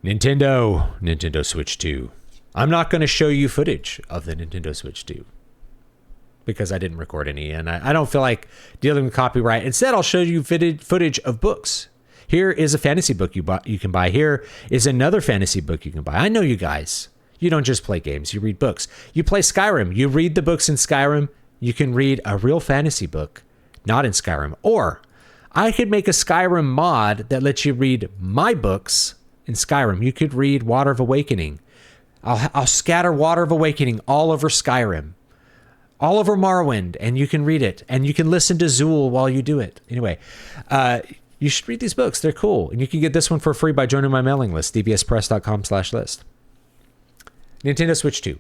Nintendo Switch 2. I'm not going to show you footage of the Nintendo Switch 2 because I didn't record any, and I don't feel like dealing with copyright. Instead, I'll show you footage of books. Here is a fantasy book you can buy. Here is another fantasy book you can buy. I know you guys. You don't just play games. You read books. You play Skyrim. You read the books in Skyrim. You can read a real fantasy book, not in Skyrim. Or I could make a Skyrim mod that lets you read my books in Skyrim. You could read Water of Awakening. I'll scatter Water of Awakening all over Skyrim, all over Morrowind, and you can read it. And you can listen to Zool while you do it. Anyway, you should read these books. They're cool. And you can get this one for free by joining my mailing list, dbspress.com/list. Nintendo Switch 2.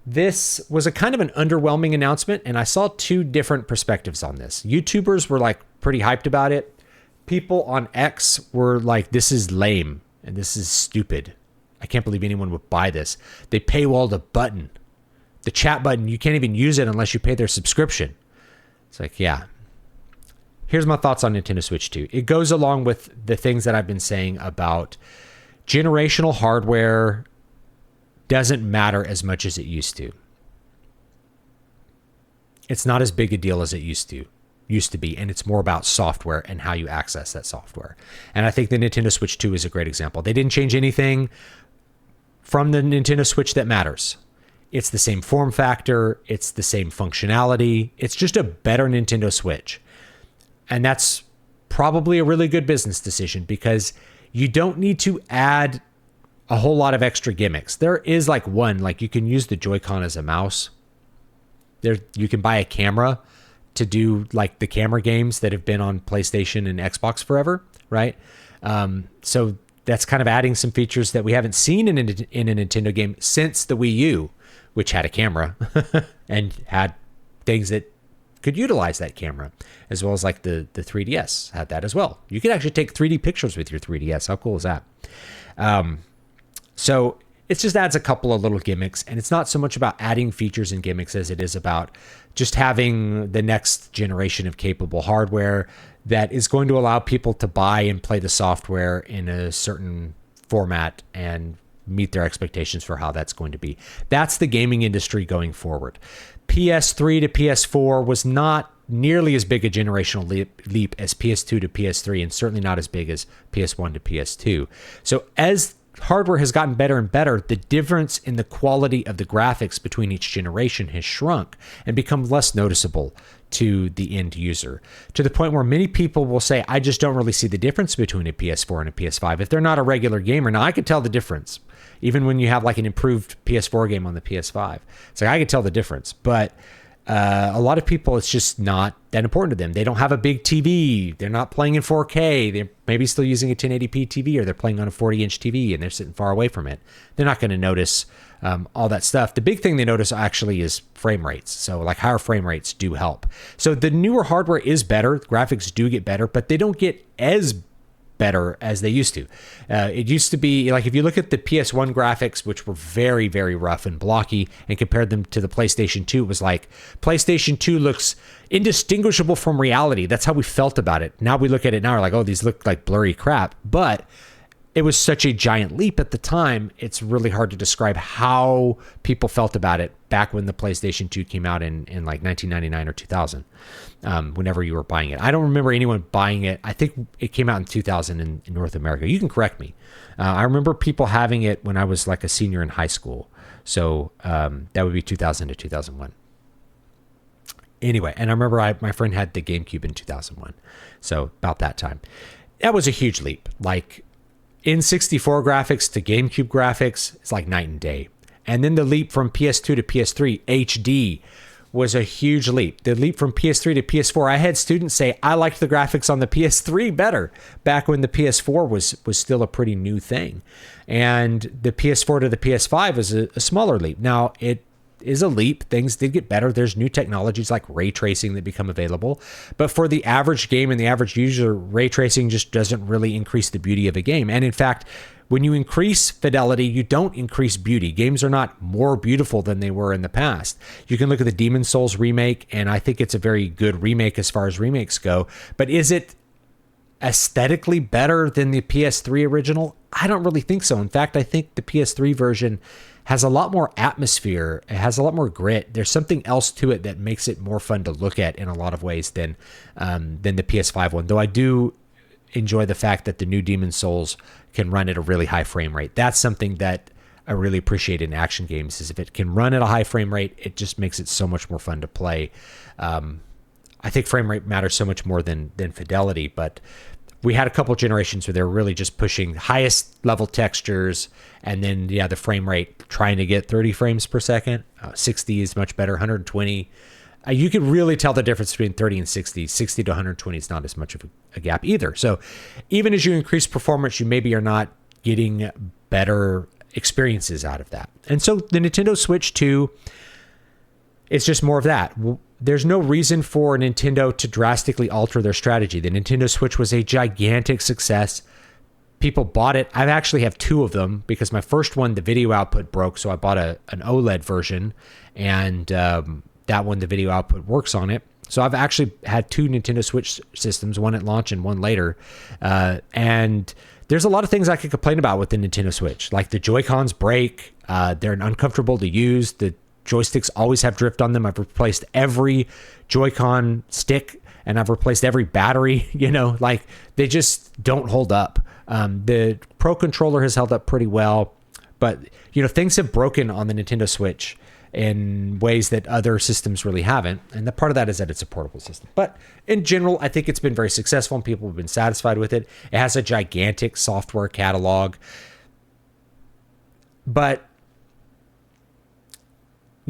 This was a kind of an underwhelming announcement, and I saw two different perspectives on this. YouTubers were like pretty hyped about it. People on X were like, this is lame and this is stupid. I can't believe anyone would buy this. They paywalled a button. The chat button, you can't even use it unless you pay their subscription. It's like, yeah. Here's my thoughts on Nintendo Switch 2. It goes along with the things that I've been saying about generational hardware doesn't matter as much as it used to. It's not as big a deal as it used to be, and it's more about software and how you access that software. And I think the Nintendo Switch 2 is a great example. They didn't change anything from the Nintendo Switch that matters. It's the same form factor, it's the same functionality, it's just a better Nintendo Switch. And that's probably a really good business decision because you don't need to add a whole lot of extra gimmicks. There is like you can use the Joy-Con as a mouse. You can buy a camera to do like the camera games that have been on PlayStation and Xbox forever, right? So that's kind of adding some features that we haven't seen in a Nintendo game since the Wii U, which had a camera and had things that could utilize that camera, as well as like the 3DS had that as well. You could actually take 3D pictures with your 3DS. How cool is that? So it just adds a couple of little gimmicks, and it's not so much about adding features and gimmicks as it is about just having the next generation of capable hardware that is going to allow people to buy and play the software in a certain format and meet their expectations for how that's going to be. That's the gaming industry going forward. PS3 to PS4 was not nearly as big a generational leap as PS2 to PS3, and certainly not as big as PS1 to PS2. So as hardware has gotten better and better, the difference in the quality of the graphics between each generation has shrunk and become less noticeable to the end user, to the point where many people will say, I just don't really see the difference between a PS4 and a PS5 if they're not a regular gamer. Now, I could tell the difference, even when you have like an improved PS4 game on the PS5. It's like I could tell the difference, but a lot of people, it's just not that important to them. They don't have a big TV. They're not playing in 4K. They're maybe still using a 1080p TV, or they're playing on a 40-inch TV and they're sitting far away from it. They're not going to notice all that stuff. The big thing they notice actually is frame rates. So like higher frame rates do help. So the newer hardware is better. Graphics do get better, but they don't get as better as they used to. It used to be like, if you look at the PS1 graphics, which were very, very rough and blocky, and compared them to the PlayStation 2, it was like PlayStation 2 looks indistinguishable from reality. That's how we felt about it. Now we look at it now, we're like, oh, these look like blurry crap. But it was such a giant leap at the time, it's really hard to describe how people felt about it back when the PlayStation 2 came out in like 1999 or 2000, whenever you were buying it. I don't remember anyone buying it. I think it came out in 2000 in North America. You can correct me. I remember people having it when I was like a senior in high school. So that would be 2000 to 2001. Anyway, and I remember my friend had the GameCube in 2001. So about that time. That was a huge leap. Like, N64 graphics to GameCube graphics, it's like night and day. And then the leap from PS2 to PS3 HD was a huge leap. The leap from PS3 to PS4, I had students say, I liked the graphics on the PS3 better back when the PS4 was still a pretty new thing. And the PS4 to the PS5 was a smaller leap. Now, it is a leap. Things did get better. There's new technologies like ray tracing that become available. But for the average game and the average user, ray tracing just doesn't really increase the beauty of a game. And in fact, when you increase fidelity, you don't increase beauty. Games are not more beautiful than they were in the past. You can look at the Demon's Souls remake, and I think it's a very good remake as far as remakes go. But is it aesthetically better than the PS3 original? I don't really think so. In fact, I think the PS3 version has a lot more atmosphere. It has a lot more grit. There's something else to it that makes it more fun to look at in a lot of ways than the PS5 one. Though I do enjoy the fact that the new Demon Souls can run at a really high frame rate. That's something that I really appreciate in action games, is if it can run at a high frame rate, it just makes it so much more fun to play. I think frame rate matters so much more than fidelity, but we had a couple generations where they were really just pushing highest level textures, and then the frame rate trying to get 30 frames per second. 60 is much better. 120, you could really tell the difference between 30 and 60. 60 to 120 is not as much of a gap either. So even as you increase performance, you maybe are not getting better experiences out of that. And so the Nintendo Switch 2 is just more of that. There's no reason for Nintendo to drastically alter their strategy. The Nintendo Switch was a gigantic success. People bought it. I actually have two of them because my first one, the video output broke, so I bought an OLED version, and that one, the video output works on it. So I've actually had two Nintendo Switch systems, one at launch and one later. And there's a lot of things I could complain about with the Nintendo Switch. Like the Joy-Cons break. They're uncomfortable to use. The joysticks always have drift on them. I've replaced every Joy-Con stick and I've replaced every battery, like they just don't hold up. The Pro Controller has held up pretty well, but things have broken on the Nintendo Switch in ways that other systems really haven't. And the part of that is that it's a portable system. But in general, I think it's been very successful and people have been satisfied with it. It has a gigantic software catalog. But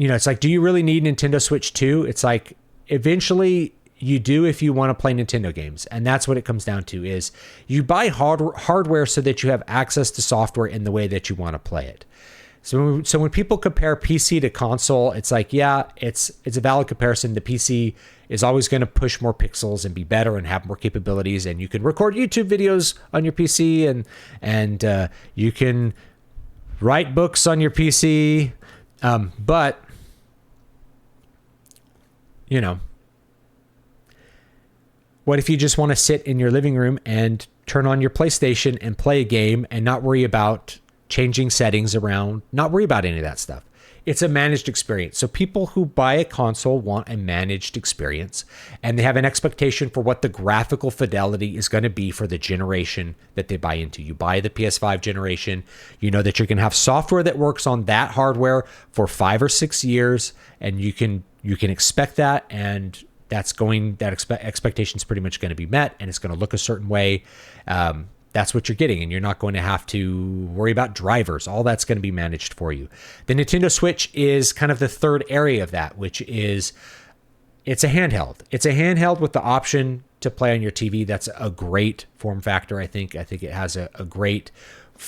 it's like, do you really need Nintendo Switch 2? It's like, eventually you do if you want to play Nintendo games. And that's what it comes down to, is you buy hardware so that you have access to software in the way that you want to play it. So when people compare PC to console, it's like, yeah, it's a valid comparison. The PC is always going to push more pixels and be better and have more capabilities. And you can record YouTube videos on your PC and you can write books on your PC. But what if you just want to sit in your living room and turn on your PlayStation and play a game and not worry about changing settings around, not worry about any of that stuff? It's a managed experience. So people who buy a console want a managed experience, and they have an expectation for what the graphical fidelity is going to be for the generation that they buy into. You buy the PS5 generation, you know that you're going to have software that works on that hardware for 5 or 6 years, and you can expect that, and expectation is pretty much going to be met, and it's going to look a certain way. That's what you're getting, and you're not going to have to worry about drivers. All that's going to be managed for you. The Nintendo Switch is kind of the third area of that, which is it's a handheld. It's a handheld with the option to play on your TV. That's a great form factor, I think. I think it has a great...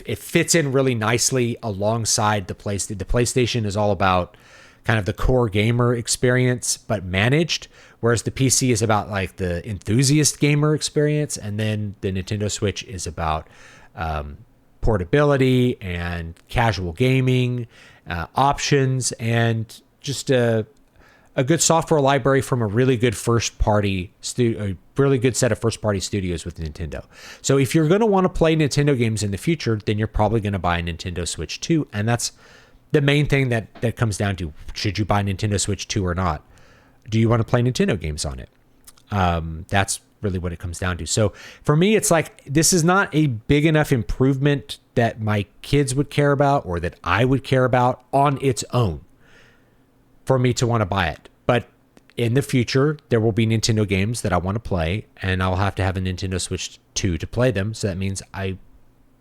It fits in really nicely alongside the PlayStation. The PlayStation is all about kind of the core gamer experience, but managed, whereas the PC is about like the enthusiast gamer experience, and then the Nintendo Switch is about portability and casual gaming options, and just a good software library from a really good a really good set of first-party studios with Nintendo. So if you're going to want to play Nintendo games in the future, then you're probably going to buy a Nintendo Switch 2, and that's the main thing that comes down to, should you buy Nintendo Switch 2 or not? Do you want to play Nintendo games on it? That's really what it comes down to. So for me, it's like, this is not a big enough improvement that my kids would care about or that I would care about on its own for me to want to buy it. But in the future, there will be Nintendo games that I want to play, and I'll have to have a Nintendo Switch 2 to play them. So that means I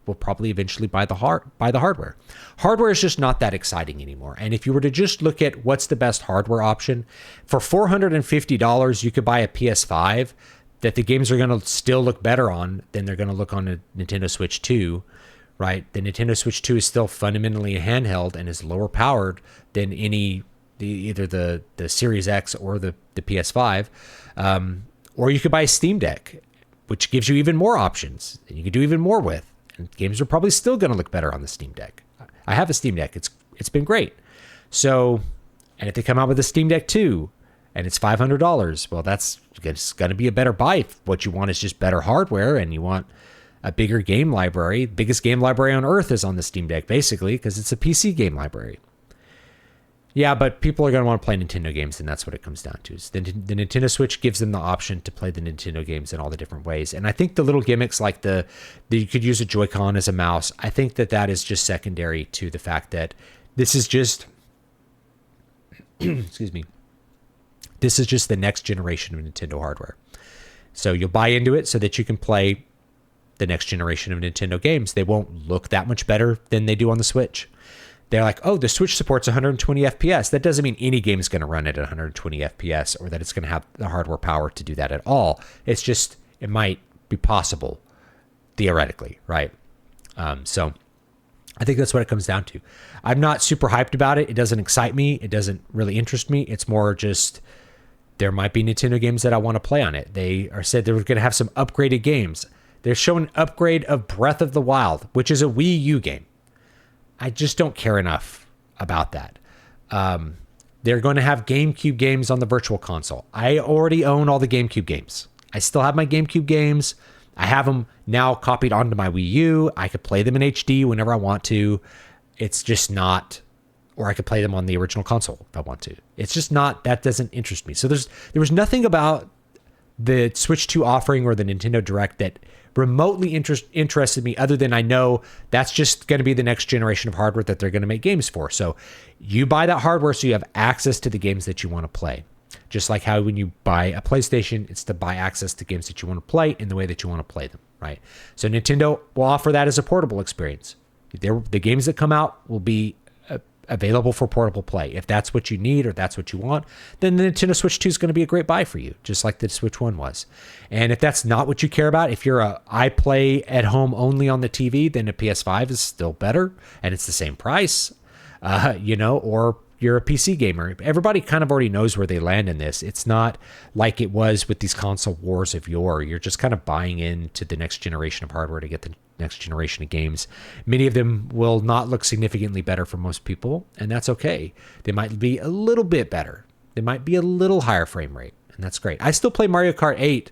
will probably eventually buy the hardware. Hardware is just not that exciting anymore. And if you were to just look at what's the best hardware option, for $450, you could buy a PS5 that the games are going to still look better on than they're going to look on a Nintendo Switch 2, right? The Nintendo Switch 2 is still fundamentally a handheld and is lower powered than either the Series X or the PS5. Or you could buy a Steam Deck, which gives you even more options and you can do even more with. And games are probably still going to look better on the Steam Deck. I have a Steam Deck. It's been great. So, and if they come out with a Steam Deck 2 and it's $500, well, that's going to be a better buy if what you want is just better hardware and you want a bigger game library. Biggest game library on earth is on the Steam Deck, basically, because it's a PC game library. Yeah, but people are going to want to play Nintendo games, and that's what it comes down to. The Nintendo Switch gives them the option to play the Nintendo games in all the different ways. And I think the little gimmicks like that you could use a Joy-Con as a mouse, I think that is just secondary to the fact that this is just, excuse me, this is just the next generation of Nintendo hardware. So you'll buy into it so that you can play the next generation of Nintendo games. They won't look that much better than they do on the Switch. They're like, oh, the Switch supports 120 FPS. That doesn't mean any game is going to run it at 120 FPS or that it's going to have the hardware power to do that at all. It's just, it might be possible, theoretically, right? So I think that's what it comes down to. I'm not super hyped about it. It doesn't excite me. It doesn't really interest me. It's more just, there might be Nintendo games that I want to play on it. They are said they're going to have some upgraded games. They're showing an upgrade of Breath of the Wild, which is a Wii U game. I just don't care enough about that. They're going to have GameCube games on the Virtual Console. I already own all the GameCube games. I still have my GameCube games. I have them now copied onto my Wii U. I could play them in HD whenever I want to. It's just not, or I could play them on the original console if I want to. It's just not, that doesn't interest me. So there was nothing about the Switch 2 offering or the Nintendo Direct that remotely interested me, other than I know that's just going to be the next generation of hardware that they're going to make games for. So you buy that hardware so you have access to the games that you want to play. Just like how when you buy a PlayStation, it's to buy access to games that you want to play in the way that you want to play them, right? So Nintendo will offer that as a portable experience. The games that come out will be available for portable play. If that's what you need or that's what you want, then the Nintendo Switch 2 is going to be a great buy for you, just like the Switch 1 was. And if that's not what you care about, if you're I play at home only on the TV, then a PS5 is still better and it's the same price, or you're a PC gamer. Everybody kind of already knows where they land in this. It's not like it was with these console wars of yore. You're just kind of buying into the next generation of hardware to get the next generation of games. Many of them will not look significantly better for most people, and that's okay. They might be a little bit better. They might be a little higher frame rate, and that's great. I still play Mario Kart 8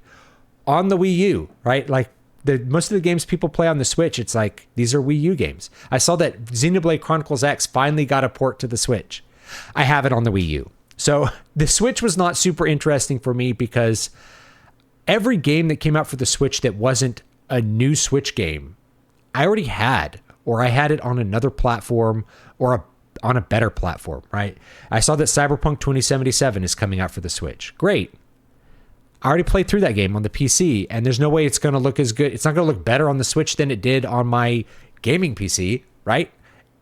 on the Wii U, right? Like most of the games people play on the Switch, it's like, these are Wii U games. I saw that Xenoblade Chronicles X finally got a port to the Switch. I have it on the Wii U. So the Switch was not super interesting for me because every game that came out for the Switch that wasn't a new Switch game, I already had, or I had it on another platform or on a better platform, right? I saw that Cyberpunk 2077 is coming out for the Switch. Great. I already played through that game on the PC, and there's no way it's going to look as good. It's not going to look better on the Switch than it did on my gaming PC, right?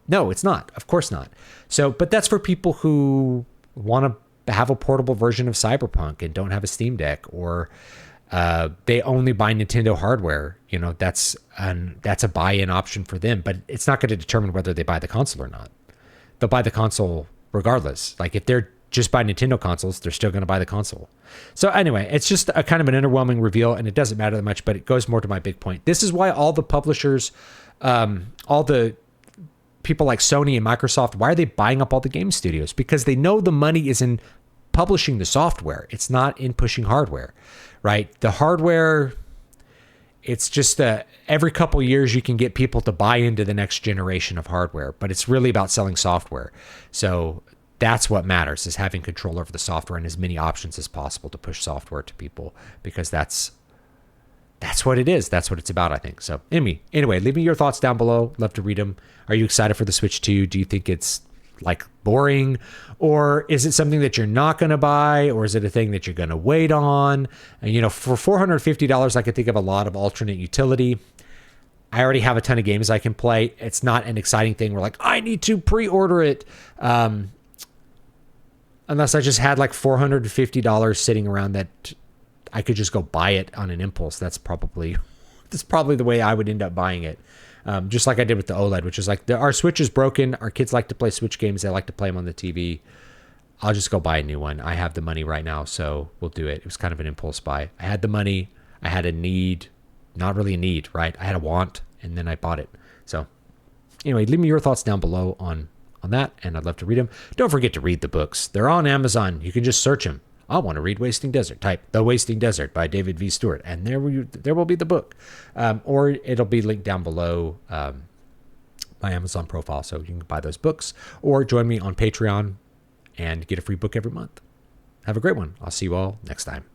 No, it's not. Of course not. So, but that's for people who want to have a portable version of Cyberpunk and don't have a Steam Deck, or they only buy Nintendo hardware. That's a buy-in option for them, but it's not going to determine whether they buy the console or not. They'll buy the console regardless. Like if they're just buy Nintendo consoles, they're still going to buy the console. So anyway, it's just a kind of an underwhelming reveal, and it doesn't matter that much, but it goes more to my big point. This is why all the publishers, all the people like Sony and Microsoft, why are they buying up all the game studios? Because they know the money is in publishing the software. It's not in pushing hardware, right? The hardware, it's just every couple years you can get people to buy into the next generation of hardware, but it's really about selling software. So that's what matters, is having control over the software and as many options as possible to push software to people, because that's what it is. That's what it's about, I think. So anyway, leave me your thoughts down below. Love to read them. Are you excited for the Switch 2? Do you think it's like boring, or is it something that you're not going to buy, or is it a thing that you're going to wait on? And for $450, I could think of a lot of alternate utility. I already have a ton of games I can play. It's not an exciting thing where like, I need to pre-order it. Unless I just had like $450 sitting around that I could just go buy it on an impulse. That's probably the way I would end up buying it. Just like I did with the OLED, which is like our Switch is broken. Our kids like to play Switch games. They like to play them on the TV. I'll just go buy a new one. I have the money right now, so we'll do it. It was kind of an impulse buy. I had the money. I had a need, not really a need, right? I had a want, and then I bought it. So anyway, leave me your thoughts down below on that, and I'd love to read them. Don't forget to read the books. They're on Amazon. You can just search them. I want to read Wasting Desert. Type The Wasting Desert by David V. Stewart, and there will be the book. Or it'll be linked down below my Amazon profile, so you can buy those books. Or join me on Patreon and get a free book every month. Have a great one. I'll see you all next time.